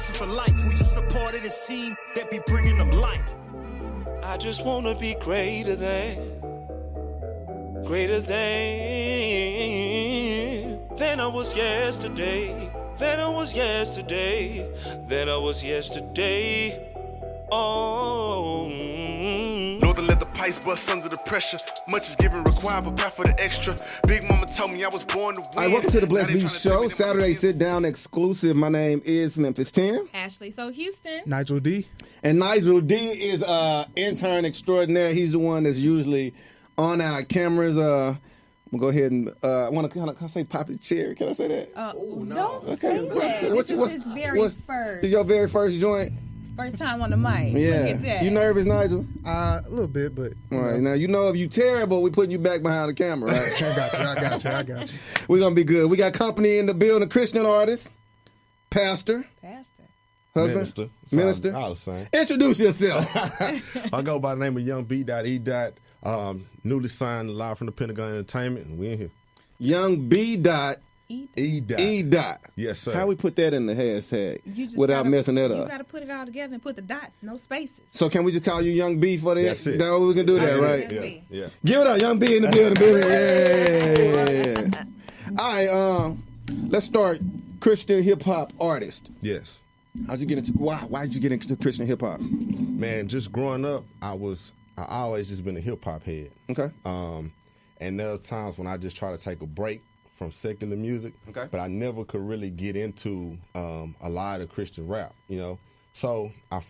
passion for life. We just supported this team that be bringing them life. I just wanna be greater than I was yesterday, than I was yesterday, than I was yesterday. Oh. Know to let the pipes bust under the pressure. Much is given required, but path for the extra. Big mama told me I was born to win. All right, welcome to the Bless B Show, Saturday Sit Down exclusive. My name is Memphis 10. Ashley So Houston. Nigel D. And Nigel D is intern extraordinaire. He's the one that's usually on our cameras. I'm going to go ahead and I want to can I say Poppy's chair? Can I say that? Don't say that. This is his very first. This is your very first joint? First time on the mic. Yeah. Look at that. You nervous, Nigel? A little bit, but... All right, now you know if you terrible, we putting you back behind the camera, right? I got you. We're going to be good. We got company in the building, Christian artist, pastor, husband, minister. All the same. Introduce yourself. I go by the name of Young B. E. Newly signed live from the Pentagon Entertainment, and we in here. Young B. E. Yes, sir. How we put that in the hashtag without messing that up? You got to put it all together and put the dots, no spaces. So can we just call you Young B for that? That's it. That we can do that, right? Yeah. Give it up, Young B in the building. Yeah. All right, let's start. Christian hip hop artist. Yes. How'd you get into? Why did you get into Christian hip hop? Man, just growing up, I always just been a hip hop head. Okay. And there's times when I just try to take a break from secular music. Okay. But I never could really get into a lot of Christian rap, you know. So I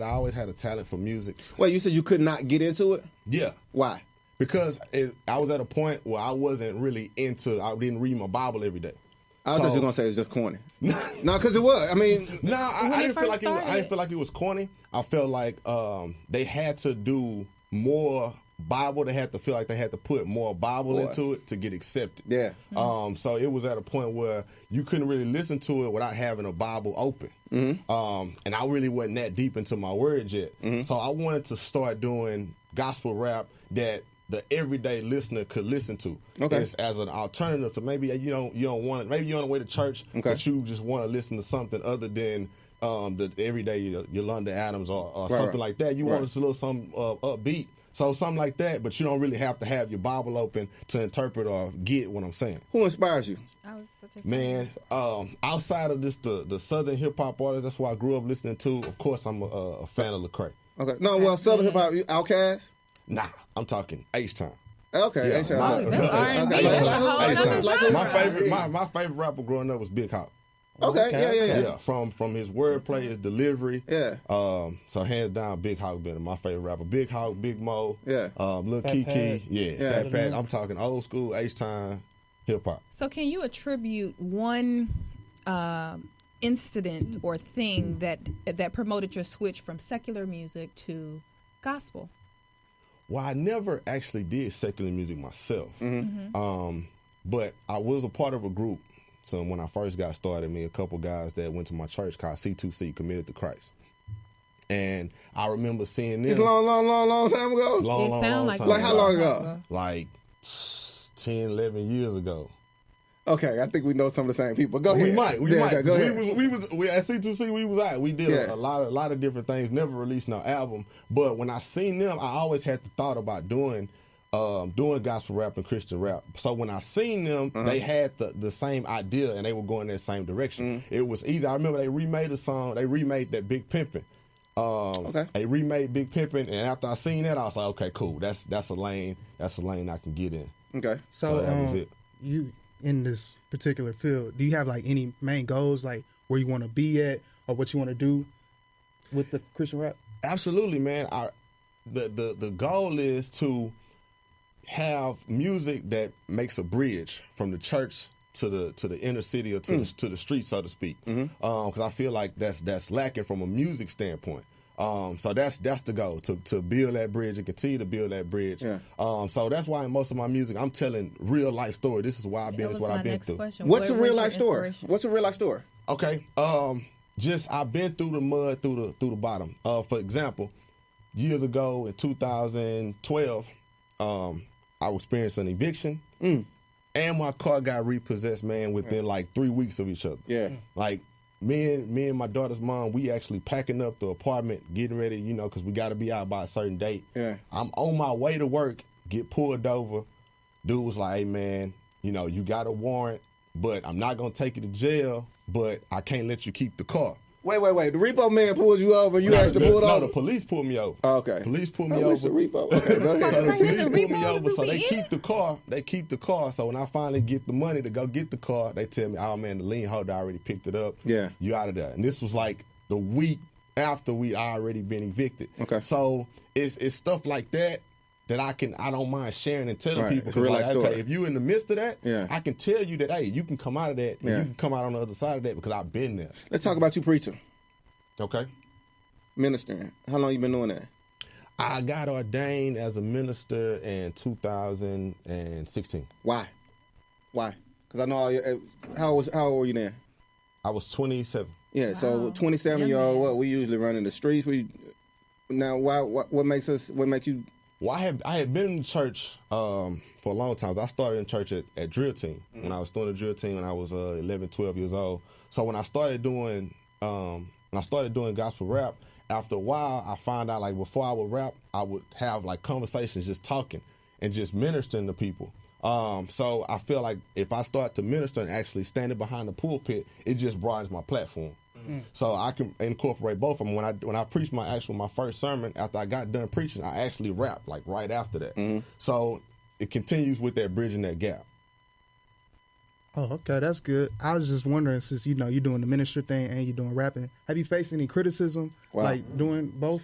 always had a talent for music. Wait, you said you could not get into it? Yeah. Why? Because I was at a point where I wasn't really I didn't read my Bible every day. I thought you were gonna say it's just corny. No, because it was. I mean, I didn't feel like I didn't feel like it was corny. I felt like they had to do more Bible. They had to feel like they had to put more Bible into it to get accepted. Yeah. So it was at a point where you couldn't really listen to it without having a Bible open. Mm-hmm. And I really wasn't that deep into my words yet. Mm-hmm. So I wanted to start doing gospel rap that the everyday listener could listen to. Okay. As an alternative to maybe you don't want it. Maybe you're on the way to church, but you just want to listen to something other than the everyday Yolanda Adams or something like that. You want a little something upbeat. So something like that, but you don't really have to have your Bible open to interpret or get what I'm saying. Who inspires you? Man, outside of just the Southern hip hop artists, that's what I grew up listening to. Of course, I'm a fan of Lecrae. Okay. No, well, Southern hip hop, Outkast? Nah, I'm talking H-Time. Okay, Yeah, H-Time. My favorite rapper growing up was Big Hawk. Okay, Yeah, from his wordplay, his delivery. Yeah. So hands down, Big Hawk been my favorite rapper. Big Hawk, Big Mo. Yeah. Lil Kiki. Yeah. Fat Pat. I'm talking old school H-Time hip hop. So can you attribute one incident or thing that promoted your switch from secular music to gospel? Well, I never actually did secular music myself. Mm-hmm. But I was a part of a group. So when I first got started, a couple guys that went to my church called C2C, Committed to Christ. And I remember seeing them. It's long time ago? Long time ago. Like how long ago? Like 10, 11 years ago. Okay, I think we know some of the same people. Go ahead. We might. Go ahead. We at C2C, we was out. We did a lot of different things, never released no album. But when I seen them, I always had the thought about doing gospel rap and Christian rap. So when I seen them, they had the same idea and they were going that same direction. It was easy. I remember they remade a song. They remade that Big Pimpin'. They remade Big Pimpin', and after I seen that, I was like, okay, cool. That's a lane I can get in. Okay. So that was it. You in this particular field, do you have like any main goals, like where you want to be at or what you want to do with the Christian rap? Absolutely, man. The goal is to have music that makes a bridge from the church to the inner city or to the street, so to speak. Because I feel like that's lacking from a music standpoint. So that's the goal, to build that bridge and continue to build that bridge. Yeah. So that's why in most of my music I'm telling real life story. This is why I've been. This is what I've been through. What's a real life story? What's a real life story? Okay. Just I've been through the mud, through the bottom. For example, years ago in 2012, I experienced an eviction. And my car got repossessed, man, within like 3 weeks of each other. Yeah. Like me and my daughter's mom, we actually packing up the apartment, getting ready, you know, because we got to be out by a certain date. Yeah. I'm on my way to work, get pulled over. Dude was like, hey, man, you know, you got a warrant, but I'm not going to take you to jail, but I can't let you keep the car. Wait. The repo man pulled you over. You actually pulled over? No, the police pulled me over. Oh, okay. Police pulled I me wish over. the repo. Okay, go ahead. So the police pulled me repo over, so they was keep the car. They keep the car. So when I finally get the money to go get the car, they tell me, oh, man, the lien holder already picked it up. Yeah. You out of there. And this was like the week after we already been evicted. Okay. So it's stuff like that I don't mind sharing and telling Right. people. It's a real Like, life story. okay, if you in the midst of that, Yeah. I can tell you that, hey, you can come out of that, and Yeah. you can come out on the other side of that because I've been there. Let's talk about you preaching, Okay. ministering. How long you been doing that? I got ordained as a minister in 2016. Why? Because I know all your, how old were you then? I was 27. Yeah, so Wow. 27-year-old. Young man. What we usually run in the streets. Now, what makes you? Well, I had been in the church for a long time. I started in church at drill team when I was doing the drill team when I was 11, 12 years old. So when I started doing gospel rap, after a while, I found out like before I would rap, I would have like conversations, just talking and just ministering to people. So I feel like if I start to minister and actually standing behind the pulpit, it just broadens my platform. So I can incorporate both of them. When I preached my first sermon, after I got done preaching, I actually rapped like right after that. So it continues with that bridging that gap. Oh, okay, that's good. I was just wondering, since you know you're doing the minister thing and you're doing rapping, have you faced any criticism like doing both?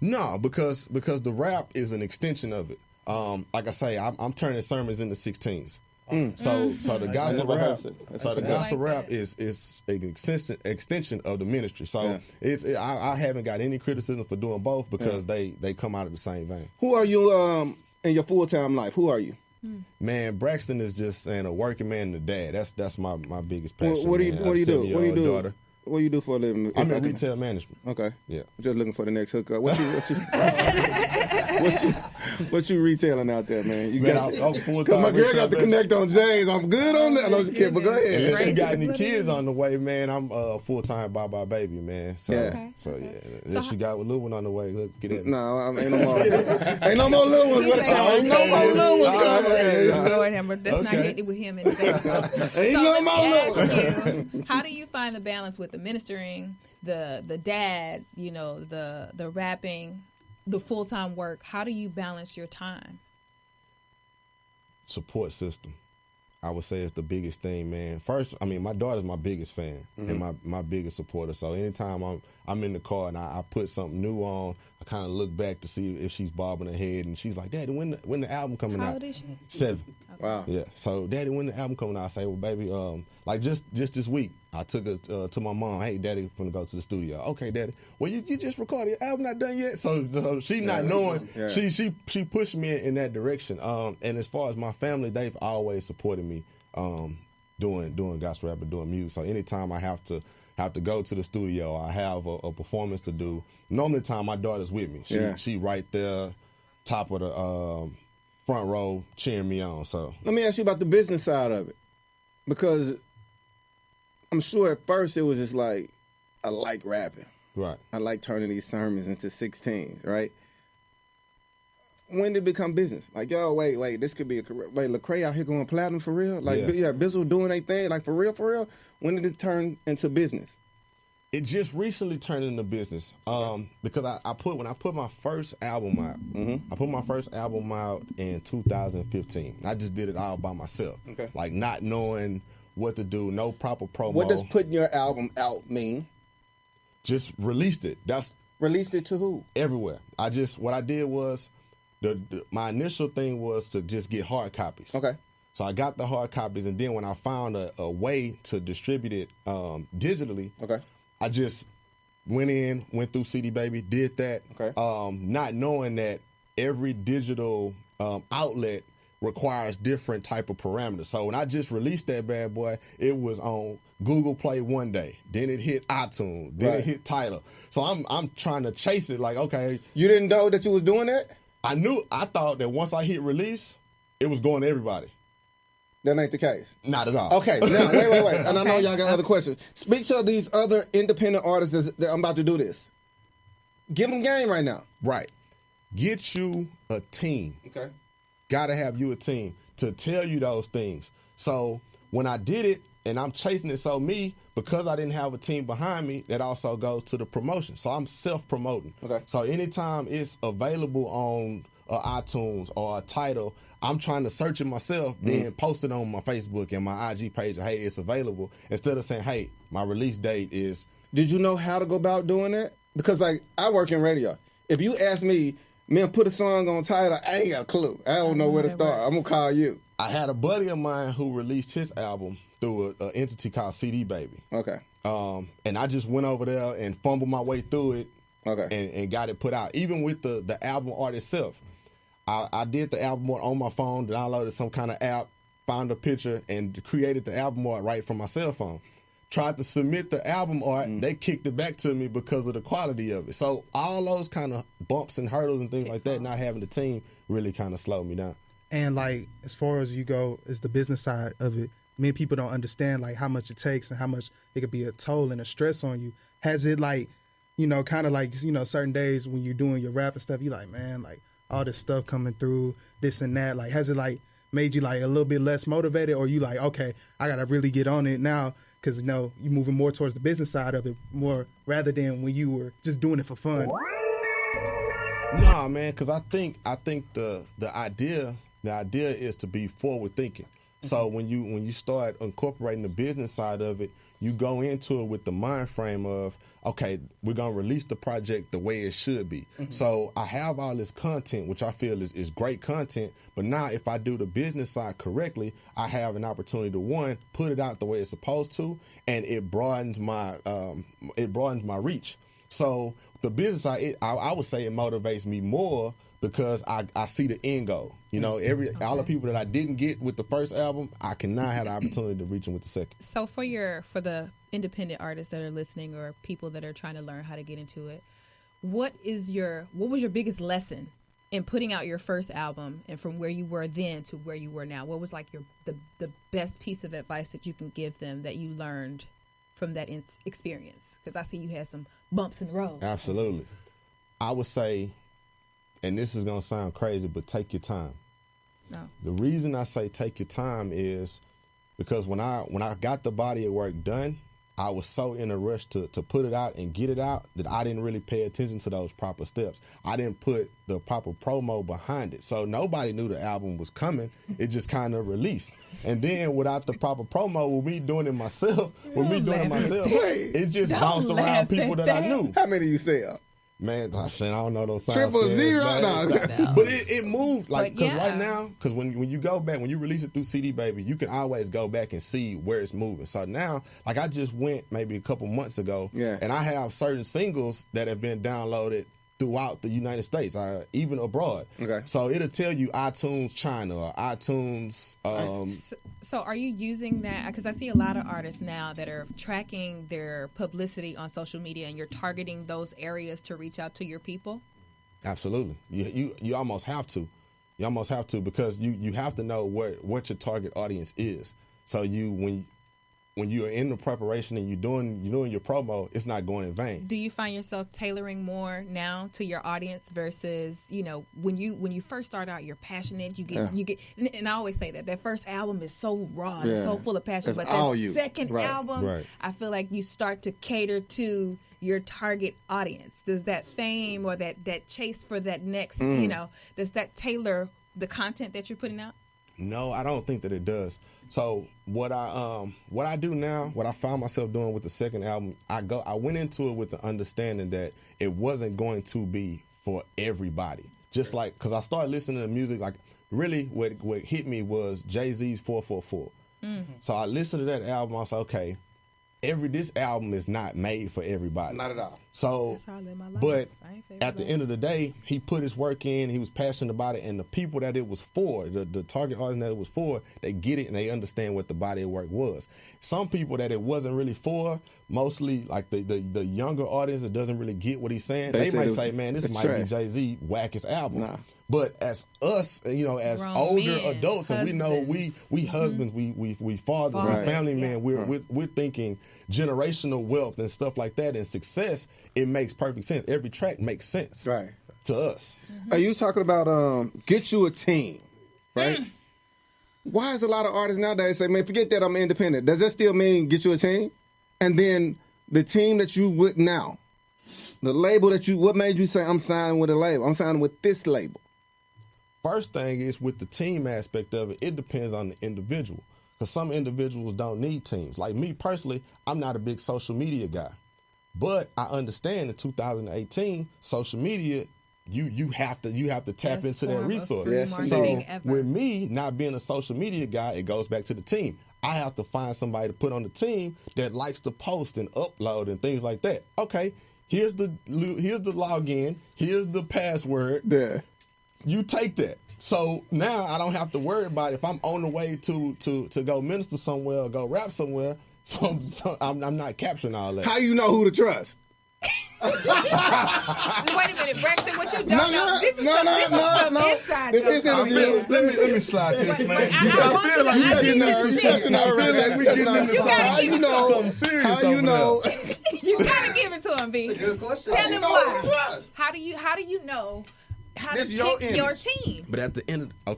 No, because the rap is an extension of it. Like I say, I'm turning sermons into 16s. So the gospel rap, rap is an extension of the ministry. So I haven't got any criticism for doing both because they come out of the same vein. Who are you in your full-time life? Who are you? Man, Braxton is just a working man and a dad. That's my biggest passion. What do you do? What do you do? Daughter. What do you do for a living? I'm in retail management. Okay. Yeah. Just looking for the next hookup. What you retailing out there, man? You Man, got I'm full-time because my girl retail got to connect on James. I'm good on that. I was a kid, but go ahead. Unless you got any kids on the way, man, I'm full-time bye baby, man. So, Yeah. Unless you got a little one on the way, look, get it. No, ain't no more. Ain't no more little ones. Ain't no more little ones coming. Lord him, but that's not getting with him in the back. Ain't no more little ones. You, how do you find the balance with the ministering, the dad, you know, the rapping, the full-time work? How do you balance your time? Support system, I would say, is the biggest thing, man. First, I mean, my daughter's my biggest fan and my biggest supporter. So anytime I'm in the car and I put something new on, I kind of look back to see if she's bobbing her head, and she's like, "Daddy, when the album coming out?" How old is she? 7. Wow. Yeah. So, Daddy, when the album coming out, I say, well, baby, like just this week, I took her to my mom. Hey, Daddy, finna go to the studio. Okay, Daddy. Well, you just recorded. The album not done yet. So she not knowing. Yeah. She pushed me in that direction. And as far as my family, they've always supported me doing gospel rap and doing music. So anytime I have to go to the studio, I have a performance to do. Normally, the time my daughter's with me. She right there, top of the front row, cheering me on. So Let me ask you about the business side of it, because I'm sure at first it was just like, I like rapping. right. I like turning these sermons into 16s, right? When did it become business? Like, yo, wait, this could be a career. Wait, Lecrae out here going platinum for real? Like, Yeah. Bizzle doing their thing, like for real? When did it turn into business? It just recently turned into business because when I put my first album out, I put my first album out in 2015. I just did it all by myself, like not knowing what to do, no proper promo. What does putting your album out mean? Just released it. That's Released it to who? everywhere. What I did was my initial thing was to just get hard copies. Okay. So I got the hard copies, and then when I found a way to distribute it digitally, Okay. I just went through CD Baby, did that, Okay. not knowing that every digital outlet requires different type of parameters. So when I just released that bad boy, it was on Google Play one day, then it hit iTunes, then it hit Tidal. So I'm trying to chase it. Like, okay, You didn't know that you was doing that? I thought that once I hit release, it was going to everybody. That ain't the case. Not at all. Okay, now wait. And I know y'all got other questions. Speak to these other independent artists that I'm about to do this. Give them game right now. Right. Get you a team. Okay. Gotta have you a team to tell you those things. So when I did it and I'm chasing it, so me, because I didn't have a team behind me, that also goes to the promotion. So I'm self-promoting. Okay. So anytime it's available on iTunes or a title, I'm trying to search it myself, then post it on my Facebook and my IG page. Hey, it's available. Instead of saying, hey, my release date is. Did you know how to go about doing that? Because like I work in radio. If you ask me, man, put a song on title, I ain't got a clue. I don't know where to start. I'm gonna call you. I had a buddy of mine who released his album through an entity called CD Baby. Okay. And I just went over there and fumbled my way through it. Okay. And got it put out. Even with the album art itself, I did the album art on my phone, downloaded some kind of app, found a picture, and created the album art right from my cell phone. Tried to submit the album art, they kicked it back to me because of the quality of it. So all those kind of bumps and hurdles and things like that, not having the team really kind of slowed me down. And like as far as you go, is the business side of it. Many people don't understand like how much it takes and how much it could be a toll and a stress on you. Has it like, kind of like, certain days when you're doing your rap and stuff, you like, man, like all this stuff coming through, this and that. Like, has it like made you like a little bit less motivated, or you like, okay, I gotta really get on it now because you're moving more towards the business side of it more rather than when you were just doing it for fun? Nah, man, because I think the idea is to be forward thinking. So when you start incorporating the business side of it, you go into it with the mind frame of, okay, we're gonna release the project the way it should be. So I have all this content, which I feel is great content, but now if I do the business side correctly, I have an opportunity to, one, put it out the way it's supposed to, and it broadens my reach. So the business side, I would say it motivates me more because I see the end goal. All the people that I didn't get with the first album, I can now have the opportunity to reach them with the second. So for the independent artists that are listening or people that are trying to learn how to get into it, what was your biggest lesson in putting out your first album, and from where you were then to where you were now? What was like the best piece of advice that you can give them that you learned from that experience? Because I see you had some bumps in the road. Absolutely. I would say, and this is going to sound crazy, but take your time. No. The reason I say take your time is because when I got the body of work done, I was so in a rush to put it out and get it out that I didn't really pay attention to those proper steps. I didn't put the proper promo behind it. So nobody knew the album was coming. It just kind of released. And then without the proper promo, with me doing it myself, it just bounced around people that I knew. How many you sell? Man, I'm saying I don't know those signs. 000? No. But it moved because right now, because when you go back, when you release it through CD Baby, you can always go back and see where it's moving. So now, like I just went maybe a couple months ago, and I have certain singles that have been downloaded throughout the United States, even abroad. Okay. So it'll tell you iTunes China or iTunes. So are you using that? Because I see a lot of artists now that are tracking their publicity on social media, and you're targeting those areas to reach out to your people? Absolutely. You almost have to. You almost have to, because you have to know what your target audience is. So when you're in the preparation and you're doing your promo, it's not going in vain. Do you find yourself tailoring more now to your audience versus, when you first start out, you're passionate, you get, and I always say that first album is so raw and so full of passion, That's but that second album, Right. I feel like you start to cater to your target audience. Does that fame or that chase for that next, does that tailor the content that you're putting out? No, I don't think that it does. So what I do now, what I found myself doing with the second album, I went into it with the understanding that it wasn't going to be for everybody. Just like, because I started listening to music, like really what hit me was Jay-Z's 444. So I listened to that album, I was like, okay, this album is not made for everybody. Not at all. So, but at the end of the day, he put his work in, he was passionate about it, and the people that it was for, the target audience that it was for, they get it and they understand what the body of work was. Some people that it wasn't really for, mostly like the younger audience that doesn't really get what he's saying, they might say, man, this might be Jay-Z wackest album. But as us, as Grown older men, adults, and we know we husbands, we fathers, we family men, we're thinking generational wealth and stuff like that and success. It makes perfect sense. Every track makes sense, Right. to us. Are you talking about get you a team, right? Why is a lot of artists nowadays say, man, forget that I'm independent? Does that still mean get you a team? And then the team that you with now, the label that what made you say I'm signing with a label? I'm signing with this label. First thing is with the team aspect of it, it depends on the individual. Because some individuals don't need teams. Like me personally, I'm not a big social media guy. But I understand in 2018, social media, you have to tap into that resource. So with me not being a social media guy, it goes back to the team. I have to find somebody to put on the team that likes to post and upload and things like that. Okay, here's the login, here's the password. Yeah. You take that. So now I don't have to worry about if I'm on the way to go minister somewhere or go rap somewhere. So I'm not capturing all that. How you know who to trust? Wait a minute, Braxton, what you don't know? This is some inside This is joke. Let me slide this, man. I feel like you touching on right there. we getting into How you know? something serious. How you know? You gotta give it to him, B. Good question. Tell him know who to why. trust? How do you know how This to your pick your image. team? But at the end of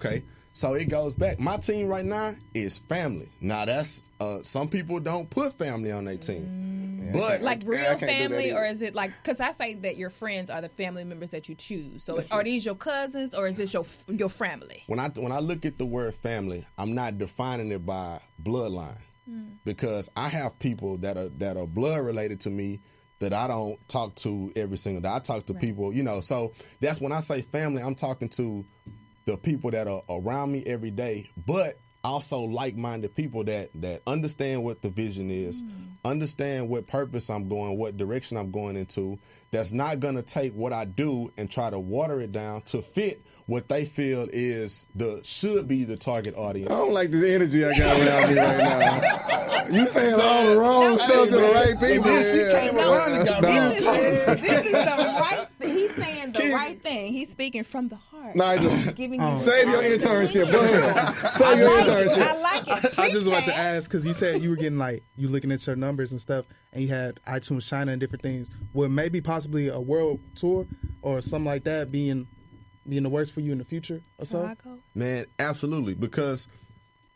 so it goes back. My team right now is family. Now that's some people don't put family on their team. But Like I real can't do that family, either. or is it like, because I say that your friends are the family members that you choose. So are these your cousins, or is this your family? when I look at the word family, I'm not defining it by bloodline. Because I have people that are blood related to me that I don't talk to every single day. I talk to people, so that's when I say family, I'm talking to the people that are around me every day, but also like-minded people that understand what the vision is, understand what purpose I'm going, what direction I'm going into, that's not going to take what I do and try to water it down to fit what they feel should be the target audience. I don't like this energy I got around me right now. You saying all the wrong stuff to the right people. This is the right thing. He's saying the right thing. He's speaking from the heart. Nigel, Giving you save your internship. Go ahead. Save your internship. I like it. I just wanted to ask, because you said you were getting you looking at your numbers and stuff, and you had iTunes China and different things. Would maybe possibly a world tour or something like that being the worst for you in the future or so? Man, absolutely. Because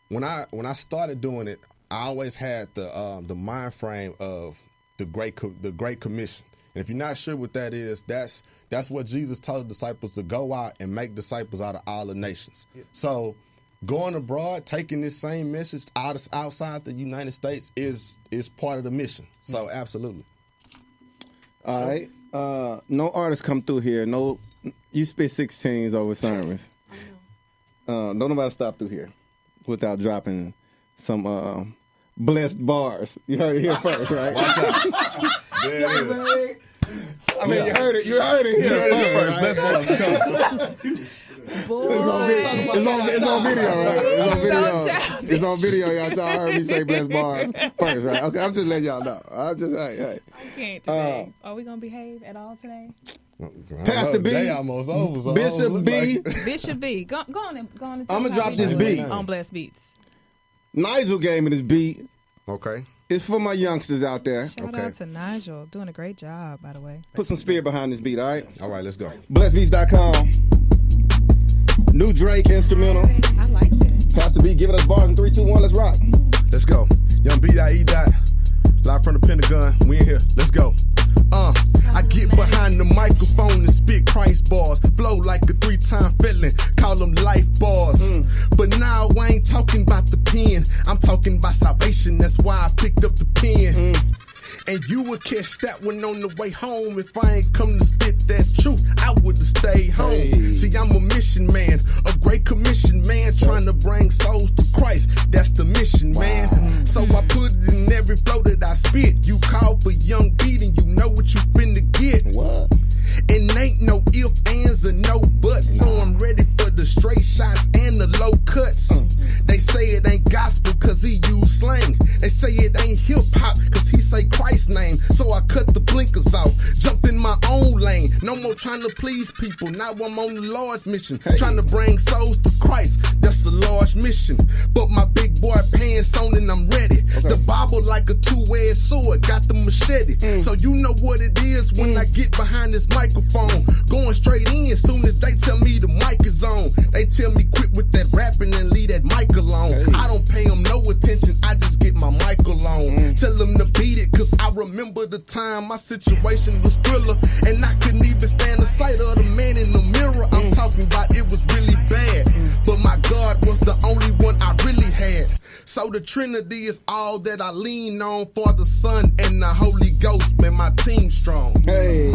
when I started doing it, I always had the mind frame of the Great Commission. And if you're not sure what that is, that's what Jesus told the disciples, to go out and make disciples out of all the nations. Yeah. So going abroad, taking this same message outside the United States is part of the mission. So absolutely. All right. No artists come through here. No, you spit 16s over sermons. Don't nobody stop through here without dropping some blessed bars. You heard it here first, right? Watch out. There it is. I mean, you heard it here first. Right? It's on video, right? It's on video, y'all. Y'all heard me say blessed bars first, right? Okay, I'm just letting y'all know. I'm just, hey. I can't today. Are we gonna behave at all today? Pastor B, they almost over, so Bishop B. Bishop B, go on and I'ma drop this beat on Blessed Beats. Nigel gave me this beat. Okay. It's for my youngsters out there. Shout out to Nigel, doing a great job, by the way. Put some spirit behind this beat, all right? All right, let's go. BlessedBeats.com. New Drake instrumental. I like that. Pastor B giving us bars in 3, 2, 1. Let's rock. Let's go. Young B.I.E. Live from the Pentagon. We in here. Let's go. I get behind the microphone and spit Christ bars. Flow like a 3-time felon. Call them life bars. But now I ain't talking about the pen. I'm talking about salvation. That's why I picked up the pen. And you would catch that one on the way home. If I ain't come to spit that truth, I would've stayed home. Hey. See, I'm a mission man, a great commission man, trying to bring souls to Christ. That's the mission, man. So I put it in every flow that I spit. You call for young beat and you know what you finna get. What? And ain't no if, ands, or no buts. So I'm ready for the straight shots and the low cuts. They say it ain't gospel cause he use slang. They say it ain't hip hop cause he say Christ's name. So I cut the blinkers off, jumped in my own lane. No more trying to please people, now I'm on the Lord's mission. Trying to bring souls to Christ, that's a large mission. But my big boy pants on and I'm ready. The Bible like a two-edged sword, got the machete. So you know what it is when I get behind this microphone. Going straight in, soon as they tell me the mic is on. They tell me quit with that rapping and leave that mic alone. I don't pay them no attention, I just get my mic alone. Tell them to beat it, cause I remember the time my situation was thriller. And I couldn't even stand the sight of the man in the mirror. I'm talking about it was really bad. But my God was the only one I really had. So the Trinity is all that I lean on, for the Son and the Holy Ghost, man, my team strong. Hey.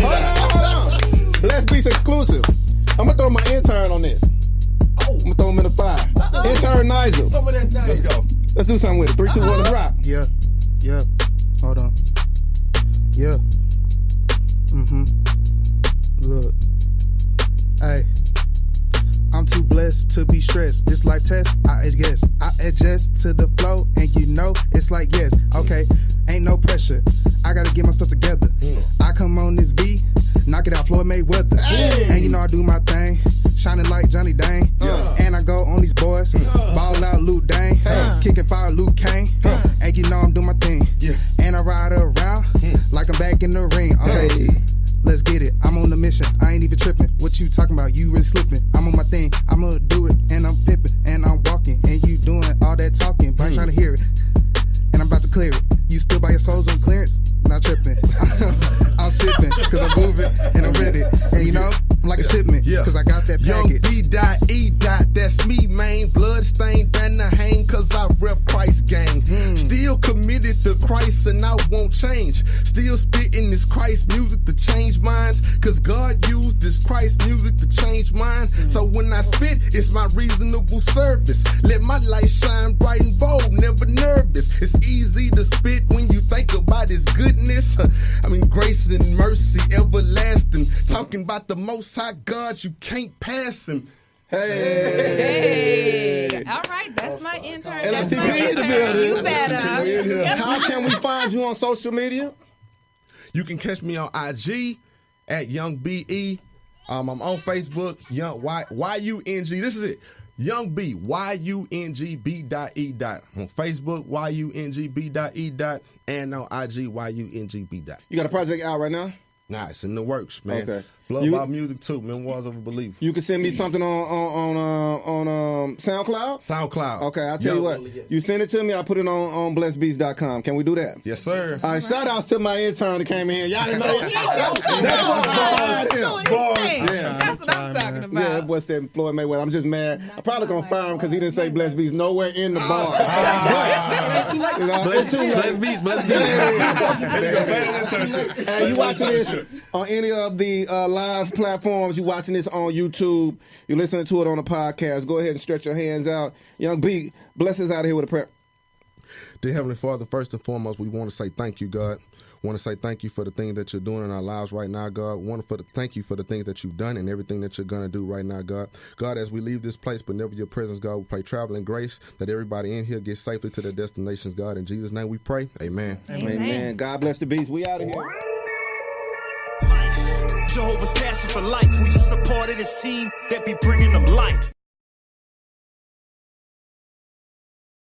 Hold on. Bless Beats exclusive. I'm gonna throw my intern on this. I'm gonna throw him in the fire. Intern Nigel. Let's go. Let's do something with it. 3, 2, 1, let's rock. Yeah. Hold on. Yeah. Look. Hey. I'm too blessed to be stressed. This life test, I adjust to the flow, and you know it's like yes. Okay, ain't no pressure. I gotta get my stuff together. I come on this beat, knock it out, Floyd Mayweather. And you know I do my thing, shining like Johnny Dang. And I go on these boys, ball out Luke Dang, kicking fire Luke Kane. And you know I'm doing my thing. And I ride around like I'm back in the ring. Okay. Let's get it, I'm on the mission, I ain't even tripping. What you talking about, you really slipping. I'm on my thing, I'ma do it, and I'm pipping, and I'm walking, and you doing all that talking, but I ain't trying to hear it, and I'm about to clear it. You still buy your souls on clearance? Not tripping. I'm sipping, cause I'm moving, and I'm ready. And you know, I'm like a shipment, cause I got that package. Young B.E. That's me, man. Bloodstained banner hang, cause I rep Christ gang. Still committed to Christ and I won't change. Still spitting this Christ music to change minds, cause God used this Christ music to change mine. So when I spit, it's my reasonable service. Let my light shine bright and bold, never nervous. It's easy to spit when you think about his goodness. I mean, grace and mercy everlasting. Talking about the Most High God, you can't pass him. Hey. All right, that's my intern. That's my LFTP in the building. You better. How can we find you on social media? You can catch me on IG at Young B.E. I'm on Facebook, Young Y-U-N-G. This is it. Young B, Y-U-N-G-B.E. On Facebook, Y-U-N-G-B.E. And on IG, Y-U-N-G-B. You got a project out right now? Nah, it's in the works, man. Okay. Blood about music too, Memoirs of a Believer. You can send me something on SoundCloud? SoundCloud. Okay, I'll tell you what. You send it to me, I'll put it on blessedbeats.com. Can we do that? Yes, sir. All right, shout outs to my intern that came in here. Y'all didn't know. That's what I'm talking about. Yeah, that boy said Floyd Mayweather. I'm just mad. I'm probably going to fire him because he didn't say Blessed Beats nowhere in the bar. Blessed Beats. Hey, you watching this on any of the live platforms, you watching this on YouTube, you listening to it on the podcast, go ahead and stretch your hands out. Young B, bless us out of here with a prayer. Dear Heavenly Father, first and foremost, we want to say thank you, God. We want to say thank you for the things that you're doing in our lives right now, God. We want to thank you for the things that you've done and everything that you're going to do right now, God. God, as we leave this place, but never your presence, God, we pray traveling grace that everybody in here gets safely to their destinations, God. In Jesus' name we pray. Amen. Amen. God bless the beast. We out of here. Jehovah's passion for life. We just a part of this team that be bringing them life.